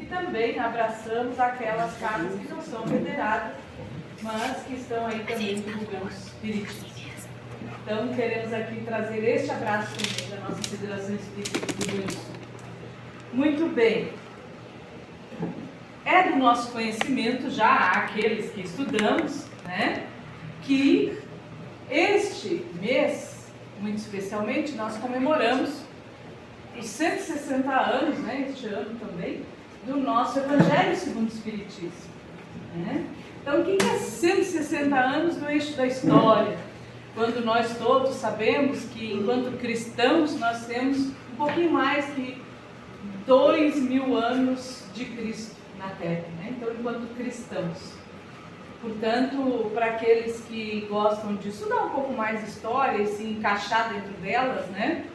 também abraçamos aquelas casas que não são federadas, mas que estão aí também divulgando os espiritismo. Então, queremos aqui trazer este abraço também da nossa Federação Espírita do Rio Sul. Muito bem. É do nosso conhecimento, já aqueles que estudamos, né, que este mês, muito especialmente, nós comemoramos os 160 anos, né, este ano também, do nosso Evangelho segundo o Espiritismo. Né? Então, o que é 160 anos no eixo da história? Quando nós todos sabemos que, enquanto cristãos, nós temos um pouquinho mais que 2000 anos de Cristo na Terra, né? Então, enquanto cristãos. Portanto, para aqueles que gostam de estudar um pouco mais de história e se encaixar dentro delas, né?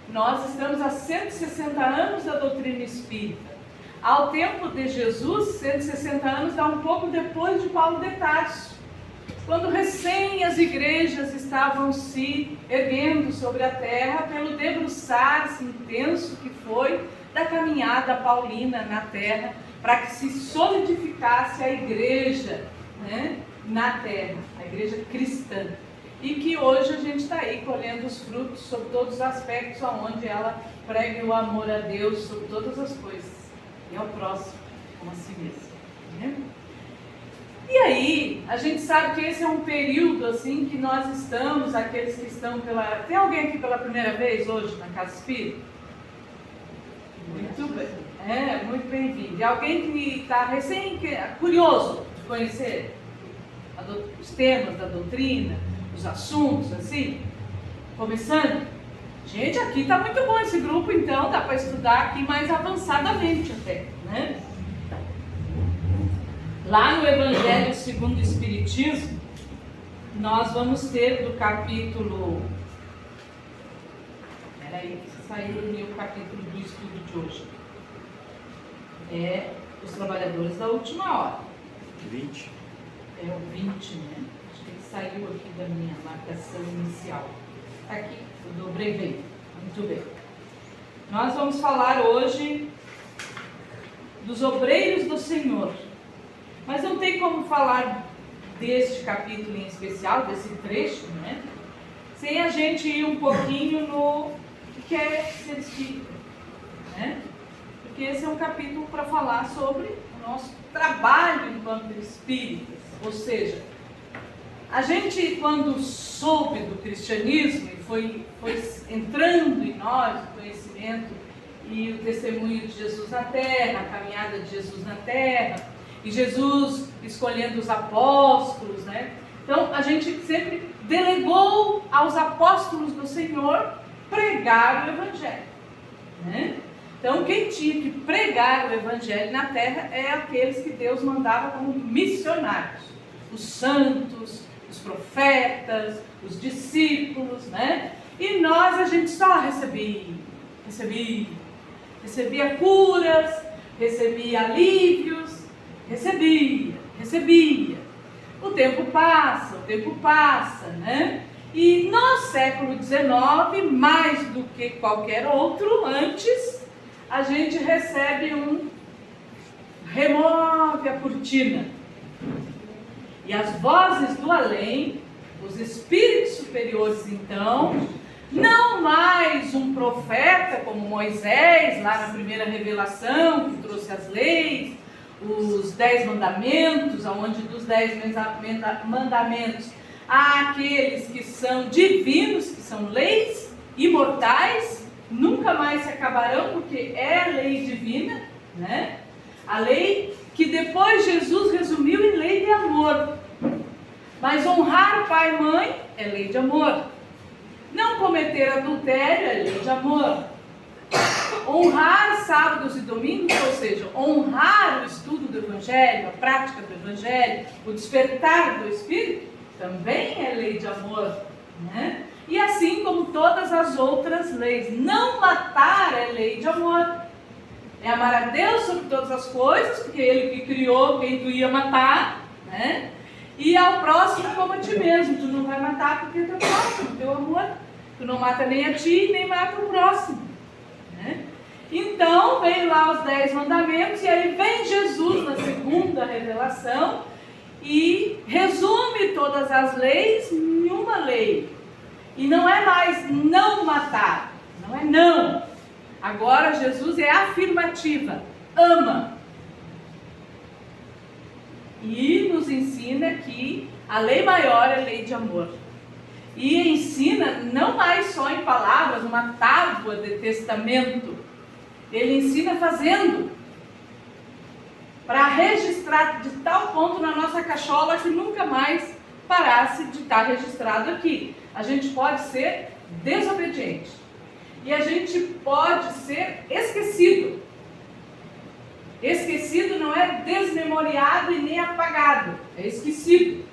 Nós estamos há 160 anos da doutrina espírita. Ao tempo de Jesus, 160 anos dá um pouco depois de Paulo de Tarso, quando recém as igrejas estavam se erguendo sobre a terra pelo debruçar-se intenso que foi da caminhada paulina na terra, para que se solidificasse a igreja, né, na terra, a igreja cristã. E que hoje a gente está aí colhendo os frutos sobre todos os aspectos, onde ela prega o amor a Deus sobre todas as coisas, e ao próximo, como a si mesmo. Né? E aí, a gente sabe que esse é um período assim que nós estamos, aqueles que estão pela... Tem alguém aqui pela primeira vez hoje na Casa Espírita? Muito bem. Muito bem-vindo. E alguém que está curioso de conhecer os temas da doutrina, os assuntos, assim, começando? Gente, aqui está muito bom esse grupo, então dá para estudar aqui mais avançadamente até, né? Lá no Evangelho segundo o Espiritismo, nós vamos ter do capítulo... Peraí, saiu do meu capítulo do estudo de hoje. É os trabalhadores da última hora. 20? É o 20, né? Acho que ele saiu aqui da minha marcação inicial. Está aqui, eu dobrei. Muito bem. Nós vamos falar hoje dos obreiros do Senhor. Mas não tem como falar deste capítulo em especial, desse trecho, né? Sem a gente ir um pouquinho no que é ser espírita, né? Porque esse é um capítulo para falar sobre o nosso trabalho enquanto espíritas. Ou seja, a gente, quando soube do cristianismo e foi entrando em nós o conhecimento e o testemunho de Jesus na terra, a caminhada de Jesus na terra, e Jesus escolhendo os apóstolos, né? Então, a gente sempre delegou aos apóstolos do Senhor pregar o Evangelho, né? Então, quem tinha que pregar o Evangelho na terra é aqueles que Deus mandava como missionários. Os santos, os profetas, os discípulos, né? E nós, a gente só recebia curas, recebia alívios, recebia. O tempo passa, né? E no século XIX, mais do que qualquer outro antes, a gente recebe remove a cortina. E as vozes do além, os espíritos superiores então, não mais um profeta como Moisés, lá na primeira revelação, que trouxe as leis, os 10 mandamentos, onde dos 10 mandamentos há aqueles que são divinos, que são leis imortais, nunca mais se acabarão, porque é a lei divina, né? A lei que depois Jesus resumiu em lei de amor. Mas honrar pai e mãe é lei de amor. Não cometer adultério é lei de amor. Honrar sábados e domingos, ou seja, honrar o estudo do Evangelho, a prática do Evangelho, o despertar do Espírito, também é lei de amor, né? E assim como todas as outras leis. Não matar é lei de amor. É amar a Deus sobre todas as coisas, porque Ele que criou quem tu ia matar, né? E ao próximo como a ti mesmo. Tu não vai matar porque é teu próximo, teu amor. Tu não mata nem a ti, nem mata o próximo, né? Então, vem lá os 10 mandamentos, e aí vem revelação e resume todas as leis em uma lei. E não é mais não matar, não é não. Agora Jesus é afirmativa, ama. E nos ensina que a lei maior é a lei de amor. E ensina não mais só em palavras, uma tábua de testamento. Ele ensina fazendo. Para registrar de tal ponto na nossa cachola que nunca mais parasse de estar registrado aqui. A gente pode ser desobediente. E a gente pode ser esquecido. Esquecido não é desmemoriado e nem apagado. É esquecido.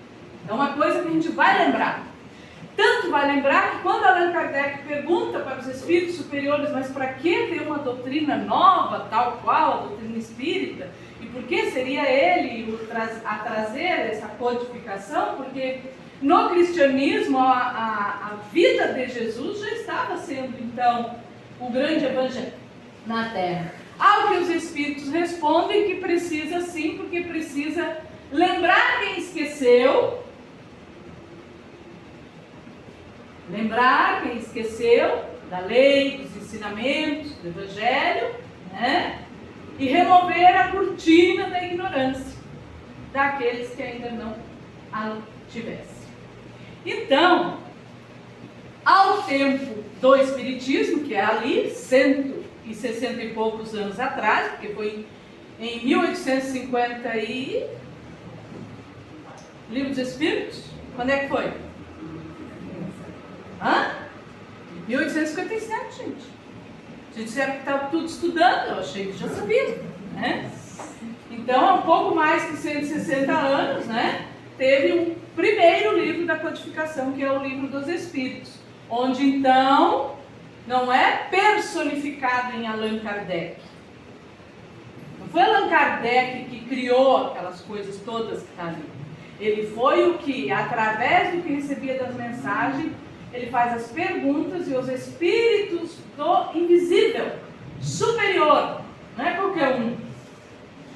É uma coisa que a gente vai lembrar. Tanto vai lembrar que quando Allan Kardec pergunta para os espíritos superiores, mas para que ter uma doutrina nova, tal qual a doutrina espírita? E por que seria ele a trazer essa codificação? Porque no cristianismo a vida de Jesus já estava sendo então o grande evangelho na Terra. Ao que os espíritos respondem que precisa sim, porque precisa lembrar quem esqueceu. Lembrar quem esqueceu da lei, dos ensinamentos, do evangelho, né? E remover a cortina da ignorância daqueles que ainda não a tivessem. Então, ao tempo do Espiritismo, que é ali 160 e poucos anos atrás, porque foi em 1850 e... Livro dos Espíritos? Quando é que foi? 1857, gente. Vocês disseram que estava tudo estudando, eu achei que já sabia, né? Então, há um pouco mais que 160 anos, né? Teve um primeiro livro da codificação, que é o Livro dos Espíritos, onde então não é personificado em Allan Kardec. Não foi Allan Kardec que criou aquelas coisas todas que estão ali. Ele foi o que, através do que recebia das mensagens, ele faz as perguntas e os espíritos do invisível, superior, não é qualquer um,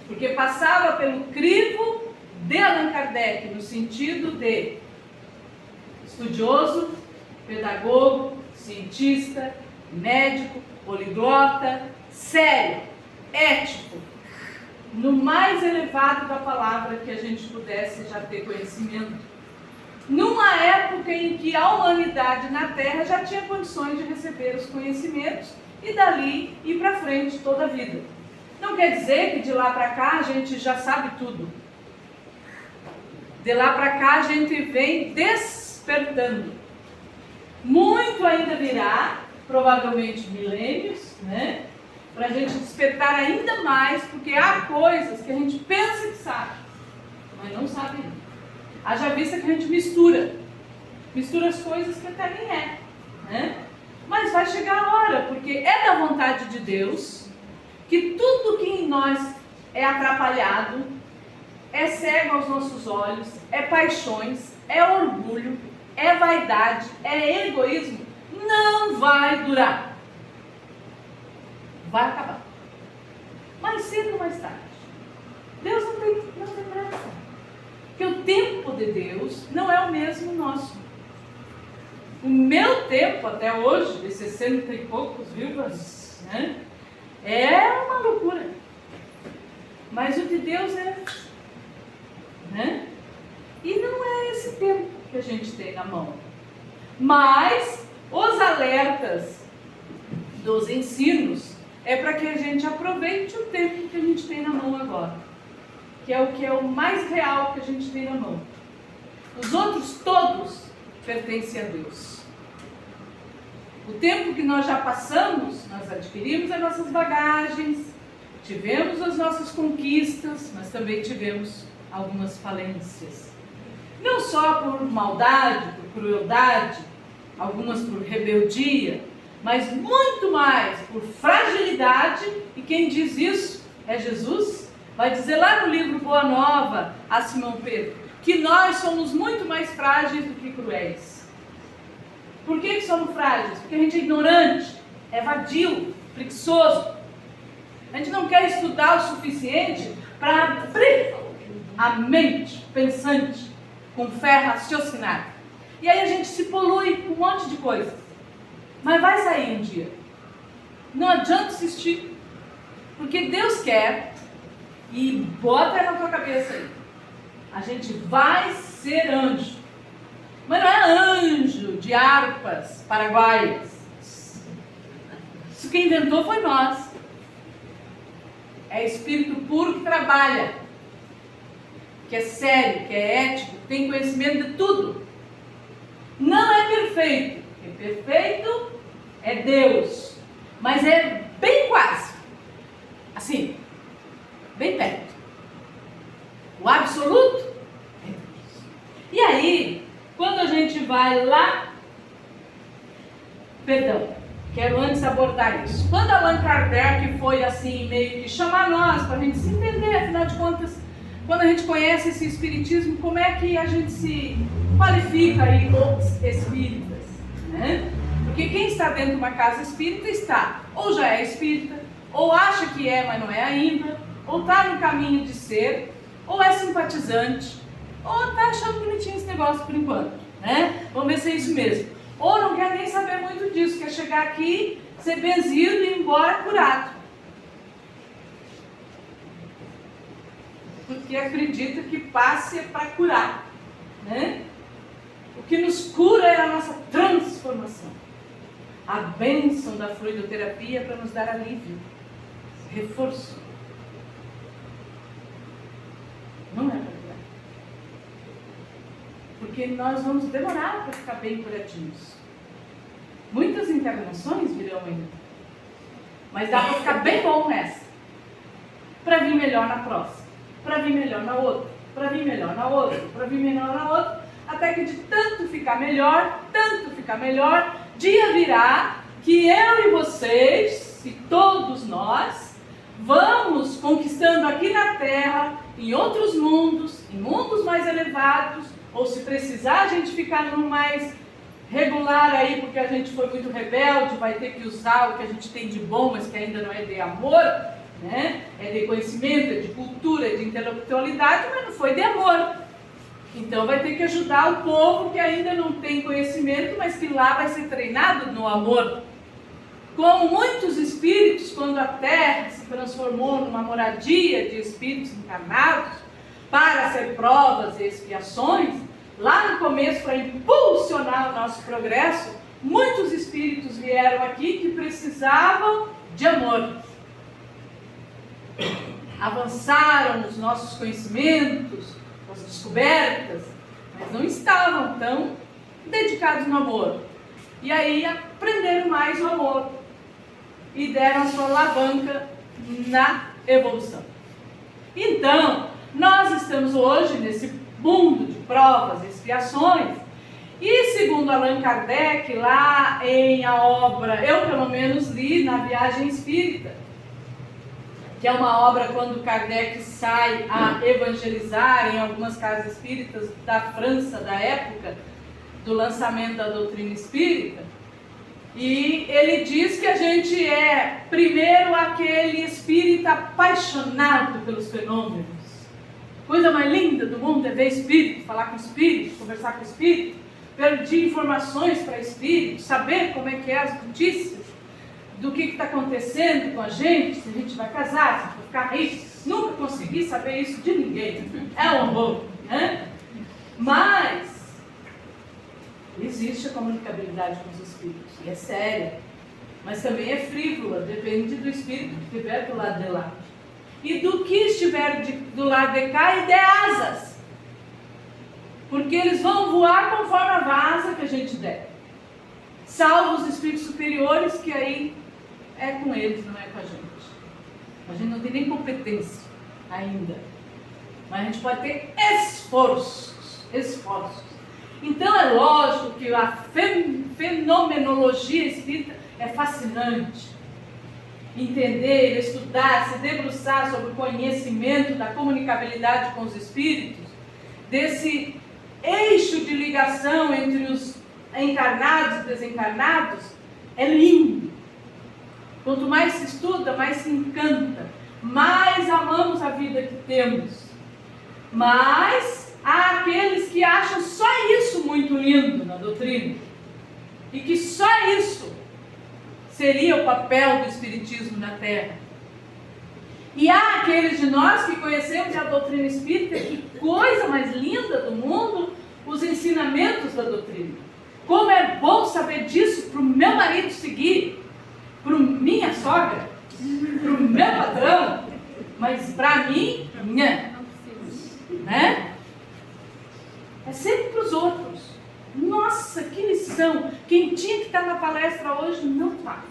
porque passava pelo crivo de Allan Kardec, no sentido de estudioso, pedagogo, cientista, médico, poliglota, sério, ético, no mais elevado da palavra que a gente pudesse já ter conhecimento. Numa época em que a humanidade na Terra já tinha condições de receber os conhecimentos e dali ir para frente toda a vida. Não quer dizer que de lá para cá a gente já sabe tudo. De lá para cá a gente vem despertando. Muito ainda virá, provavelmente milênios, né? Para a gente despertar ainda mais, porque há coisas que a gente pensa que sabe, mas não sabe ainda. Haja vista que a gente mistura as coisas que até nem é, né? Mas vai chegar a hora, porque é da vontade de Deus que tudo que em nós é atrapalhado, é cego aos nossos olhos, é paixões, é orgulho, é vaidade, é egoísmo, não vai durar. Vai acabar. Mais cedo ou mais tarde. Deus não tem pressa. Porque o tempo de Deus não é o mesmo nosso. O meu tempo até hoje, de 60 e poucos vírgulas, né, é uma loucura. Mas o de Deus é, né? E não é esse tempo que a gente tem na mão. Mas os alertas dos ensinos é para que a gente aproveite o tempo que a gente tem na mão agora. Que é o mais real que a gente tem na mão. Os outros todos pertencem a Deus. O tempo que nós já passamos, nós adquirimos as nossas bagagens, tivemos as nossas conquistas, mas também tivemos algumas falências. Não só por maldade, por crueldade, algumas por rebeldia, mas muito mais por fragilidade, e quem diz isso é Jesus. Vai dizer lá no livro Boa Nova, a Simão Pedro, que nós somos muito mais frágeis do que cruéis. Por que somos frágeis? Porque a gente é ignorante, é vadio, preguiçoso. A gente não quer estudar o suficiente para abrir a mente pensante, com fé raciocinada. E aí a gente se polui com um monte de coisas. Mas vai sair um dia. Não adianta insistir. Porque Deus quer, e bota na tua cabeça aí, a gente vai ser anjo. Mas não é anjo de harpas paraguaias. Isso quem inventou foi nós. É espírito puro que trabalha, que é sério, que é ético, que tem conhecimento de tudo. Não é perfeito. Quem é perfeito é Deus. Mas é bem quase. Assim, bem perto. O absoluto é Deus. E aí, quando a gente vai lá... Perdão, quero antes abordar isso. Quando Allan Kardec foi assim, meio que chamar nós, para a gente se entender, afinal de contas, quando a gente conhece esse espiritismo, como é que a gente se qualifica aí os espíritas, né? Porque quem está dentro de uma casa espírita está, ou já é espírita, ou acha que é, mas não é ainda, ou está no caminho de ser, ou é simpatizante, ou está achando bonitinho esse negócio por enquanto, né? Vamos ver se é isso mesmo. Ou não quer nem saber muito disso, quer chegar aqui, ser benzido e ir embora curado. Porque acredita que passe é para curar, né? O que nos cura é a nossa transformação. A bênção da fluidoterapia para nos dar alívio, reforço. Não é para curar. Porque nós vamos demorar para ficar bem curativos. Muitas encarnações virão ainda. Mas dá para ficar bem bom nessa. Para vir melhor na próxima. Para vir melhor na outra. Para vir melhor na outra. Para vir melhor na outra. Até que de tanto ficar melhor, dia virá que eu e vocês, e todos nós, vamos conquistando aqui na Terra, em outros mundos, em mundos mais elevados, ou se precisar a gente ficar no mais regular aí, porque a gente foi muito rebelde, vai ter que usar o que a gente tem de bom, mas que ainda não é de amor, né? É de conhecimento, é de cultura, é de intelectualidade, mas não foi de amor. Então vai ter que ajudar o povo que ainda não tem conhecimento, mas que lá vai ser treinado no amor. Como muitos espíritos, quando a Terra se transformou numa moradia de espíritos encarnados, para ser provas e expiações, lá no começo, para impulsionar o nosso progresso, muitos espíritos vieram aqui que precisavam de amor. Avançaram os nossos conhecimentos, as descobertas, mas não estavam tão dedicados no amor. E aí aprenderam mais o amor e deram a sua alavanca na evolução. Então, nós estamos hoje nesse mundo de provas e expiações, e segundo Allan Kardec, lá em a obra, eu pelo menos li na Viagem Espírita, que é uma obra quando Kardec sai a evangelizar em algumas casas espíritas da França da época, do lançamento da doutrina espírita, e ele diz que a gente é primeiro aquele espírita apaixonado pelos fenômenos. Coisa mais linda do mundo é ver espírito, falar com espírito, conversar com espírito, pedir informações para espírito, saber como é que é as notícias, do que está acontecendo com a gente, se a gente vai casar, se vai ficar rico. Nunca consegui saber isso de ninguém. É um amor, né? Mas existe a comunicabilidade com os espíritos, e é séria, mas também é frívola, depende do espírito que estiver do lado de lá. E do que estiver do lado de cá, e dê asas. Porque eles vão voar conforme a asa que a gente der. Salvo os espíritos superiores, que aí é com eles, não é com a gente. A gente não tem nem competência ainda. Mas a gente pode ter esforços. Então é lógico que a fenomenologia espírita é fascinante. Entender, estudar, se debruçar sobre o conhecimento da comunicabilidade com os espíritos, desse eixo de ligação entre os encarnados e desencarnados, é lindo. Quanto mais se estuda, mais se encanta, mais amamos a vida que temos. Mas há aqueles que acham só isso muito lindo na doutrina. E que só isso seria o papel do Espiritismo na Terra. E há aqueles de nós que conhecemos a doutrina espírita, que coisa mais linda do mundo, os ensinamentos da doutrina. Como é bom saber disso para o meu marido seguir, para minha sogra, para o meu patrão, mas para mim, né? É sempre para os outros. Nossa, que lição! Quem tinha que estar na palestra hoje não está.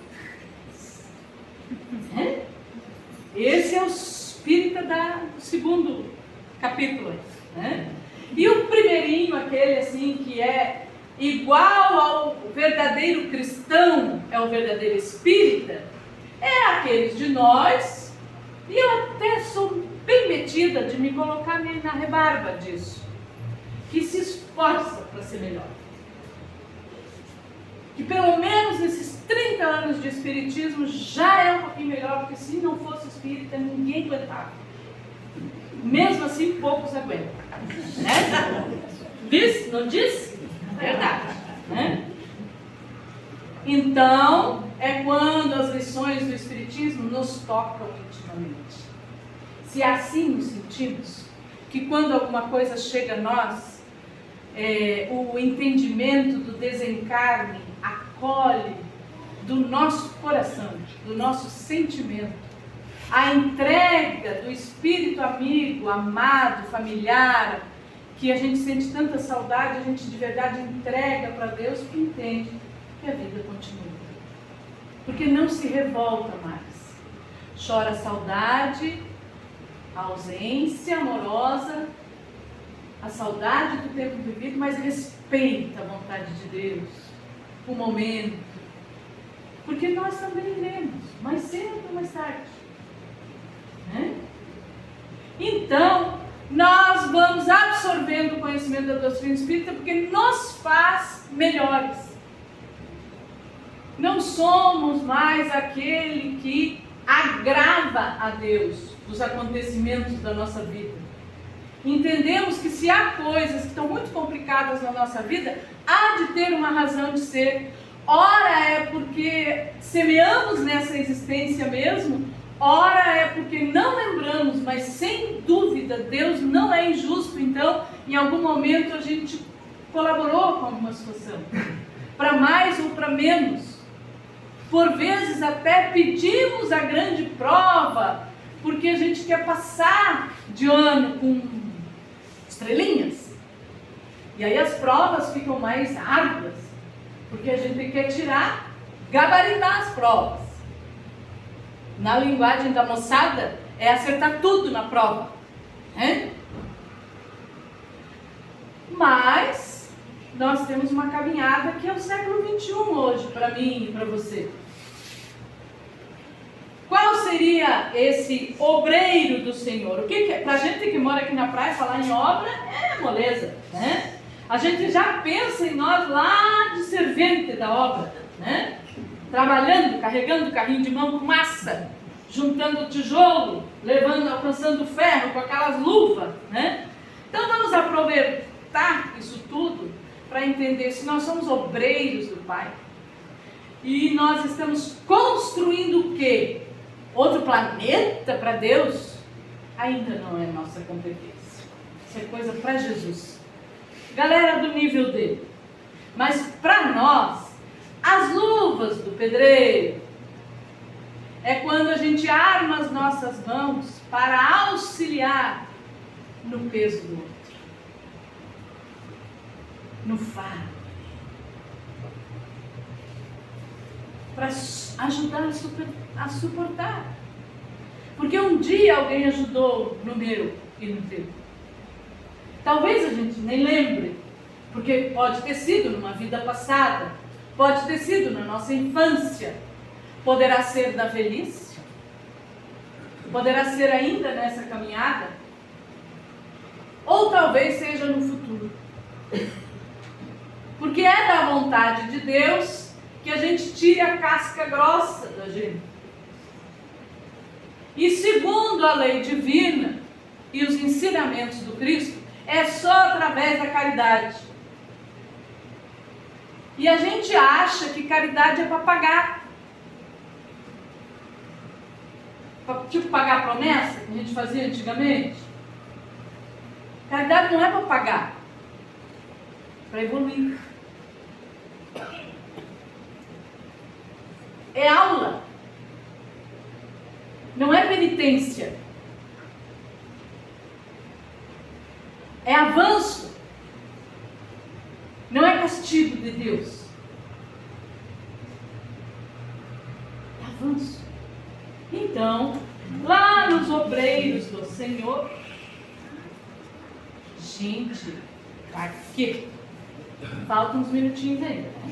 Né? Esse é o espírita do segundo capítulo. Né? E o primeirinho, aquele assim que é igual ao verdadeiro cristão, é o verdadeiro espírita, é aqueles de nós, e eu até sou bem metida de me colocar na rebarba disso, que se esforça para ser melhor. Que pelo menos nesses 30 anos de espiritismo já é um pouquinho melhor, porque se não fosse espírita ninguém aguentava. Mesmo assim poucos aguentam. Né? Diz? Não diz? Verdade. Né? Então, é quando as lições do espiritismo nos tocam intimamente. Se assim nos sentimos, que quando alguma coisa chega a nós, o entendimento do desencarne acolhe do nosso coração, do nosso sentimento, a entrega do espírito amigo, amado, familiar, que a gente sente tanta saudade, a gente de verdade entrega para Deus, que entende que a vida continua. Porque não se revolta mais. Chora a saudade, a ausência amorosa, a saudade do tempo vivido, mas respeita a vontade de Deus, o momento. Porque nós também iremos, mais cedo ou mais tarde. Né? Então, nós vamos absorvendo o conhecimento da doutrina espírita porque nos faz melhores. Não somos mais aquele que agrava a Deus os acontecimentos da nossa vida. Entendemos que se há coisas que estão muito complicadas na nossa vida, há de ter uma razão de ser. Ora é porque semeamos nessa existência mesmo, ora é porque não lembramos, mas sem dúvida Deus não é injusto, então em algum momento a gente colaborou com alguma situação, para mais ou para menos. Por vezes até pedimos a grande prova, porque a gente quer passar de ano com estrelinhas. E aí as provas ficam mais árduas, porque a gente quer gabaritar as provas. Na linguagem da moçada, é acertar tudo na prova. Né? Mas nós temos uma caminhada que é o século XXI hoje, para mim e para você. Qual seria esse obreiro do Senhor? O que é? Para a gente que mora aqui na praia, falar em obra é moleza, né? A gente já pensa em nós lá de servente da obra, né? Trabalhando, carregando o carrinho de mão com massa, juntando tijolo, alcançando ferro com aquelas luvas, né? Então vamos aproveitar isso tudo para entender se nós somos obreiros do Pai e nós estamos construindo o quê? Outro planeta para Deus? Ainda não é nossa competência. Isso é coisa para Jesus. Galera do nível dele. Mas para nós, as luvas do pedreiro é quando a gente arma as nossas mãos para auxiliar no peso do outro, no fardo, para ajudar a suportar. Porque um dia alguém ajudou no meu e no teu. Talvez a gente nem lembre, porque pode ter sido numa vida passada, pode ter sido na nossa infância, poderá ser da velhice, poderá ser ainda nessa caminhada, ou talvez seja no futuro. Porque é da vontade de Deus que a gente tire a casca grossa da gente. E segundo a lei divina e os ensinamentos ensinamentos do Cristo é só através da caridade. E a gente acha que caridade é para pagar. Tipo pagar a promessa que a gente fazia antigamente. Caridade não é para pagar, é para evoluir. É aula, não é penitência, é avanço, não é castigo de Deus, é avanço. Então, lá nos obreiros do Senhor, gente, aqui, faltam uns minutinhos ainda, né?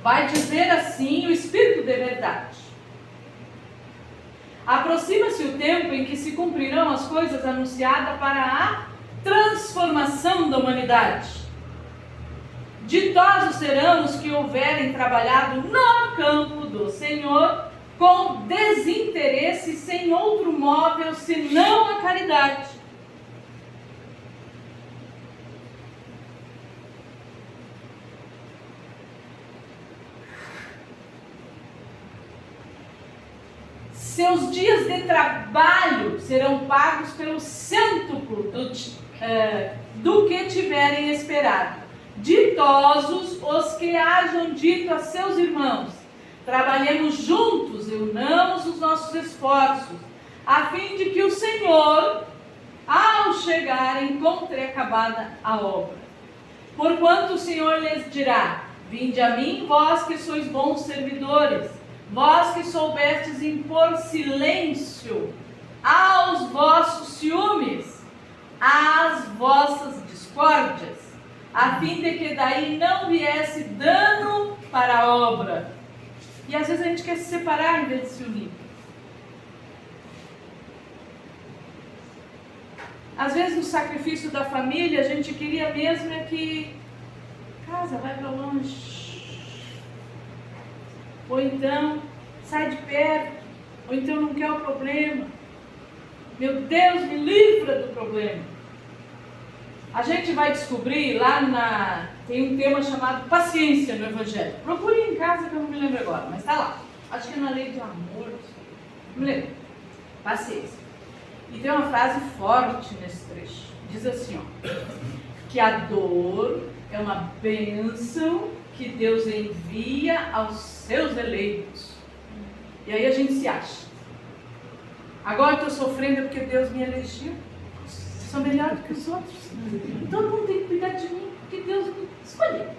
Vai dizer assim o Espírito de verdade: aproxima-se o tempo em que se cumprirão as coisas anunciadas para a transformação da humanidade. Ditosos serão os que houverem trabalhado no campo do Senhor com desinteresse, sem outro móvel senão a caridade. Seus dias de trabalho serão pagos pelo cêntuplo do que tiverem esperado. Ditosos os que hajam dito a seus irmãos: trabalhemos juntos e unamos os nossos esforços, a fim de que o Senhor, ao chegar, encontre acabada a obra. Porquanto o Senhor lhes dirá: vinde a mim, vós que sois bons servidores, vós que soubestes impor silêncio aos vossos ciúmes, às vossas discórdias, a fim de que daí não viesse dano para a obra. E às vezes a gente quer se separar em vez de se unir. Às vezes no sacrifício da família a gente queria mesmo é que casa vai para longe, ou então sai de perto, ou então não quer o problema. Meu Deus, me livra do problema. A gente vai descobrir lá tem um tema chamado paciência no Evangelho. Procure em casa que eu não me lembro agora, mas está lá. Acho que é na lei do amor, não me lembro. Paciência. E tem uma frase forte nesse trecho. Diz assim, ó, que a dor é uma bênção que Deus envia aos seus eleitos. E aí a gente se acha: agora eu estou sofrendo porque Deus me elegeu. Sou melhor do que os outros. Todo mundo tem que cuidar de mim porque Deus me escolheu.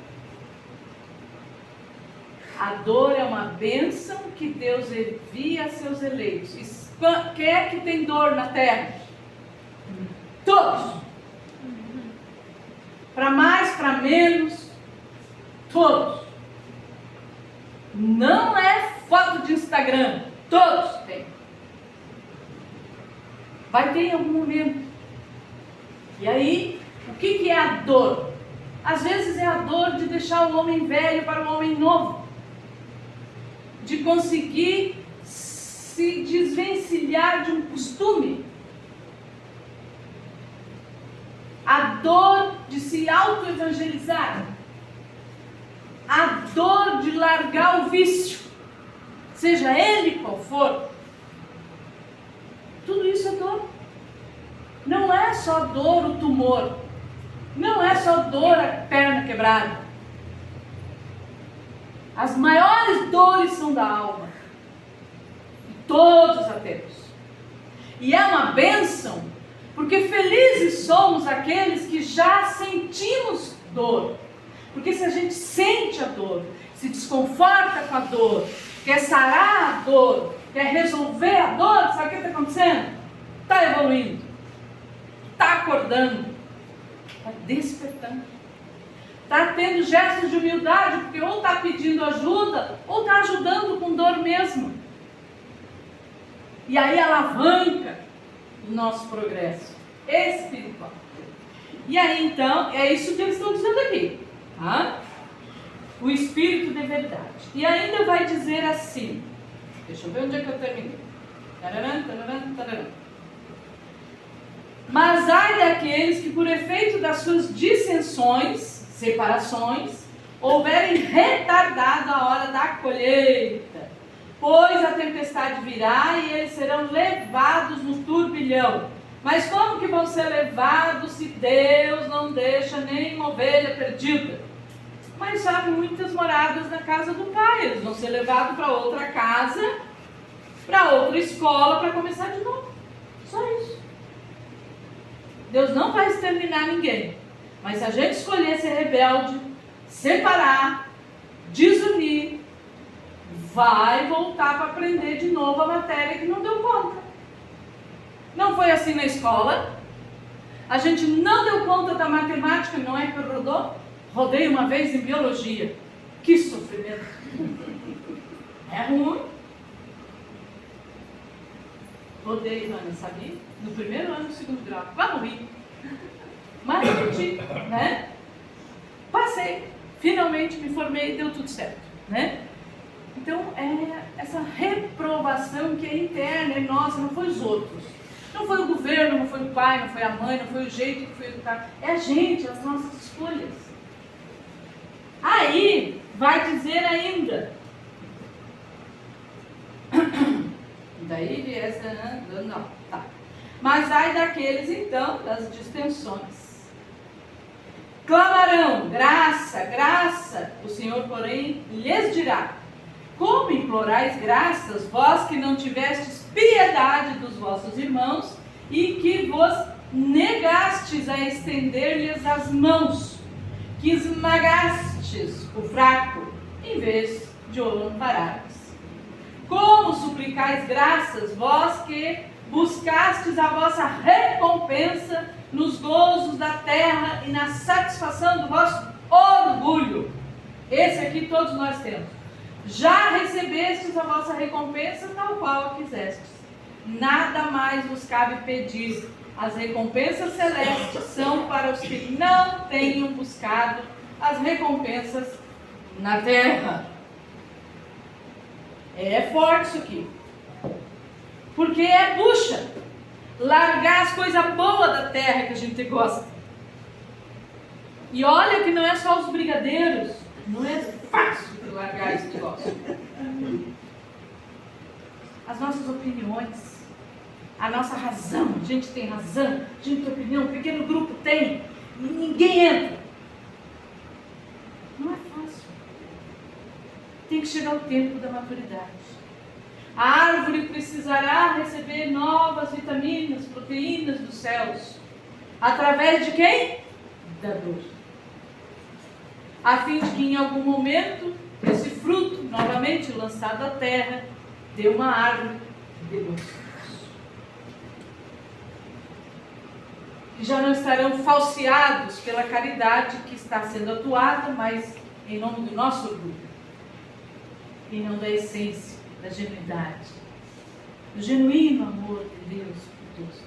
A dor é uma bênção que Deus envia a seus eleitos. Quem é que tem dor na terra? Todos. Para mais, para menos, todos. Não é foto de Instagram, todos têm. Vai ter em algum momento. E aí, o que é a dor? Às vezes é a dor de deixar o homem velho para o homem novo, de conseguir se desvencilhar de um costume, a dor de se auto-evangelizar, a dor de largar o vício, seja ele qual for. Tudo isso é dor. Não é só dor o tumor, não é só dor a perna quebrada. As maiores dores são da alma, e todos a temos. E é uma bênção, porque felizes somos aqueles que já sentimos dor. Porque se a gente sente a dor, se desconforta com a dor, quer sarar a dor, quer resolver a dor, sabe o que está acontecendo? Está evoluindo, está acordando, está despertando, está tendo gestos de humildade, porque ou está pedindo ajuda, ou está ajudando com dor mesmo. E aí alavanca o nosso progresso espiritual. E aí então, é isso que eles estão dizendo aqui, tá? O Espírito de verdade. E ainda vai dizer assim, deixa eu ver onde é que eu terminei. Tararam, tararam, tararam. daqueles que por efeito das suas dissensões, separações, houverem retardado a hora da colheita, pois a tempestade virá e eles serão levados no turbilhão. Mas como que vão ser levados se Deus não deixa nenhuma ovelha perdida? Mas há muitas moradas na casa do Pai, eles vão ser levados para outra casa, para outra escola, para começar de novo. Só isso. Deus não vai exterminar ninguém, mas se a gente escolher ser rebelde, separar, desunir, vai voltar para aprender de novo a matéria que não deu conta. Não foi assim na escola. A gente não deu conta da matemática, não é que eu rodei uma vez em biologia. Que sofrimento. É ruim. Rodei, Ana, sabia? No primeiro ano do segundo grau. Vamos rir. Mas repeti, né? Passei. Finalmente me formei e deu tudo certo, né? Então, é essa reprovação que é interna, é nossa, não foi os outros. Não foi o governo, não foi o pai, não foi a mãe, não foi o jeito que foi educado. É a gente, as nossas escolhas. Aí, vai dizer ainda. Daí viés, não, tá. Mas ai daqueles, então, das distensões. Clamarão, graça, graça. O Senhor, porém, lhes dirá: como implorais graças, vós que não tivestes piedade dos vossos irmãos e que vos negastes a estender-lhes as mãos, que esmagastes o fraco, em vez de o amparardes. Como suplicais graças, vós que buscastes a vossa recompensa nos gozos da terra e na satisfação do vosso orgulho. Esse aqui todos nós temos. Já recebestes a vossa recompensa tal qual a quisestes. Nada mais vos cabe pedir. As recompensas celestes são para os que não tenham buscado as recompensas na terra. É forte isso aqui. Porque é bucha. Largar as coisas boas da terra que a gente gosta. E olha que não é só os brigadeiros. Não é fácil de largar esse negócio. As nossas opiniões, a nossa razão. A gente tem razão, a gente tem opinião, um pequeno grupo tem. E ninguém entra. Não é fácil. Tem que chegar o tempo da maturidade. A árvore precisará receber novas vitaminas, proteínas dos céus. Através de quem? Da dor. A fim de que em algum momento esse fruto, novamente lançado à terra, dê uma árvore de bons frutos. Que já não estarão falseados pela caridade que está sendo atuada, mas em nome do nosso orgulho. E não da essência, da genuidade, do genuíno amor de Deus por todos.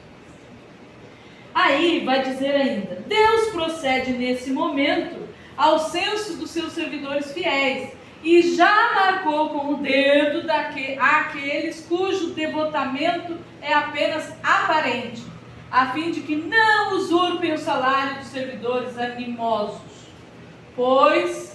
Aí vai dizer ainda: Deus procede nesse momento ao censo dos seus servidores fiéis e já marcou com o dedo aqueles cujo devotamento é apenas aparente, a fim de que não usurpem o salário dos servidores animosos, pois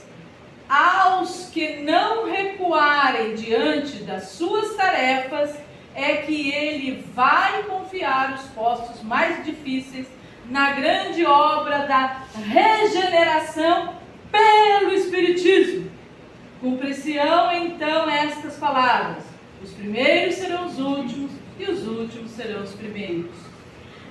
aos que não recuarem diante das suas tarefas, é que ele vai confiar os postos mais difíceis na grande obra da regeneração pelo Espiritismo. Cumprir-se-ão então estas palavras: os primeiros serão os últimos e os últimos serão os primeiros.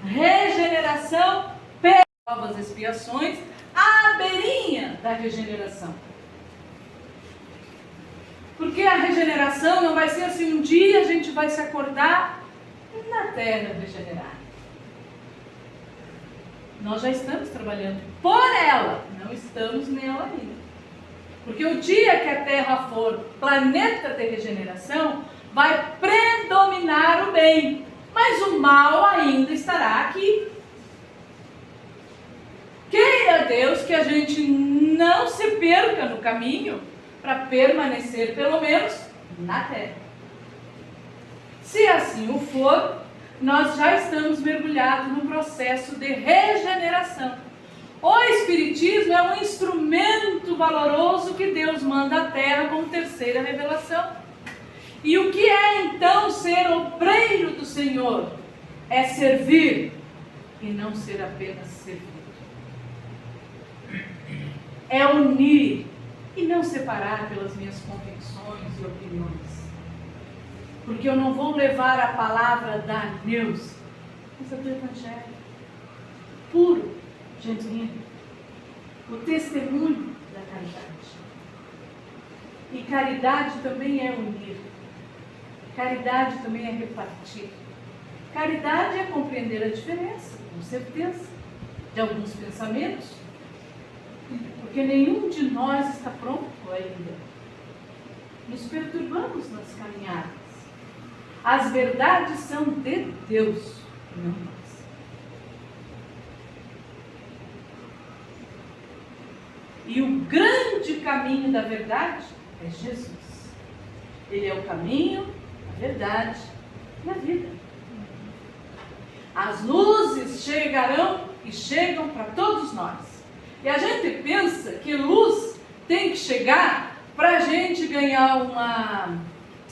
Regeneração pelas novas expiações, à beirinha da regeneração. Porque a regeneração não vai ser assim, um dia a gente vai se acordar na terra regenerada. Nós já estamos trabalhando por ela, não estamos nela ainda. Porque o dia que a terra for planeta de regeneração, vai predominar o bem, mas o mal ainda estará aqui. Queira Deus que a gente não se perca no caminho, para permanecer pelo menos na terra. Se assim o for, nós já estamos mergulhados no processo de regeneração. O Espiritismo é um instrumento valoroso que Deus manda à Terra como terceira revelação. E o que é então ser obreiro do Senhor? É servir e não ser apenas servido. É unir e não separar pelas minhas convicções e opiniões. Porque eu não vou levar a palavra da Neus, mas a do Evangelho puro, genuíno, o testemunho da caridade. E caridade também é unir. Caridade também é repartir. Caridade é compreender a diferença, com certeza, de alguns pensamentos, porque nenhum de nós está pronto ainda. Nos perturbamos nas caminhadas. As verdades são de Deus, não nós. E o grande caminho da verdade é Jesus. Ele é o caminho, a verdade e a vida. As luzes chegarão e chegam para todos nós. E a gente pensa que luz tem que chegar para a gente ganhar uma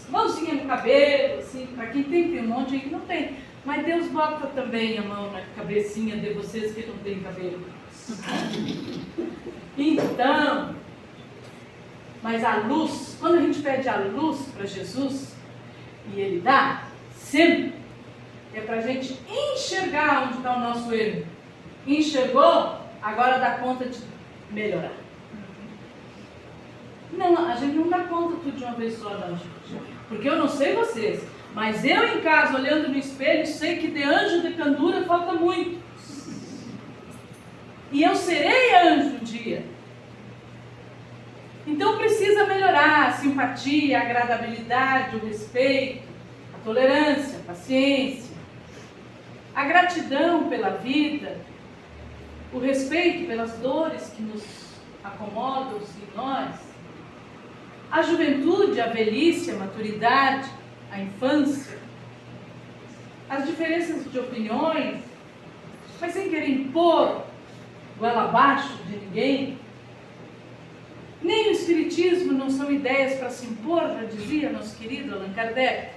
mãozinha no cabelo, assim, para quem tem um monte aí que não tem. Mas Deus bota também a mão na cabecinha de vocês que não tem cabelo. Então, mas a luz, quando a gente pede a luz para Jesus, e Ele dá, sempre, é para a gente enxergar onde está o nosso erro. Enxergou, agora dá conta de melhorar. Não, a gente não dá conta tudo de uma vez só, não, gente. Porque eu não sei vocês, mas eu em casa, olhando no espelho, sei que de anjo de candura falta muito. E eu serei anjo um dia. Então precisa melhorar a simpatia, a agradabilidade, o respeito, a tolerância, a paciência, a gratidão pela vida, o respeito pelas dores que nos acomodam em nós, a juventude, a velhice, a maturidade, a infância, as diferenças de opiniões, mas sem querer impor goela abaixo de ninguém. Nem o Espiritismo não são ideias para se impor, já dizia nosso querido Allan Kardec.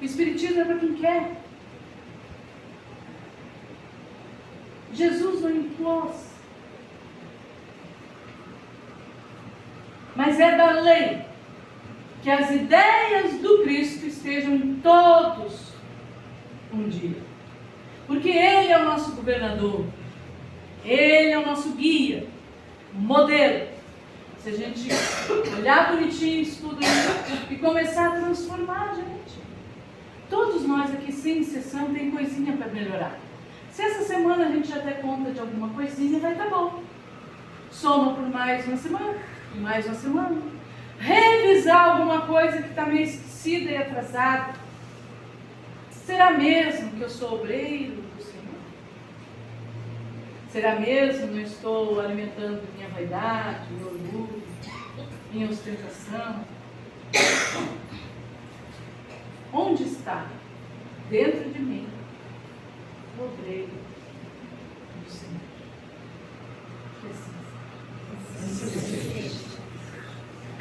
O Espiritismo é para quem quer. Jesus não impôs. Mas é da lei que as ideias do Cristo estejam em todos um dia. Porque Ele é o nosso governador. Ele é o nosso guia, modelo. Se a gente olhar bonitinho isso tudo e começar a transformar a gente. Todos nós aqui, sem exceção, tem coisinha para melhorar. Se essa semana a gente já der conta de alguma coisinha, vai estar bom. Soma por mais uma semana, e mais uma semana. Revisar alguma coisa que está meio esquecida e atrasada. Será mesmo que eu sou obreiro do Senhor? Será mesmo que eu estou alimentando minha vaidade, meu orgulho, minha ostentação? Onde está, dentro de mim, o obreiro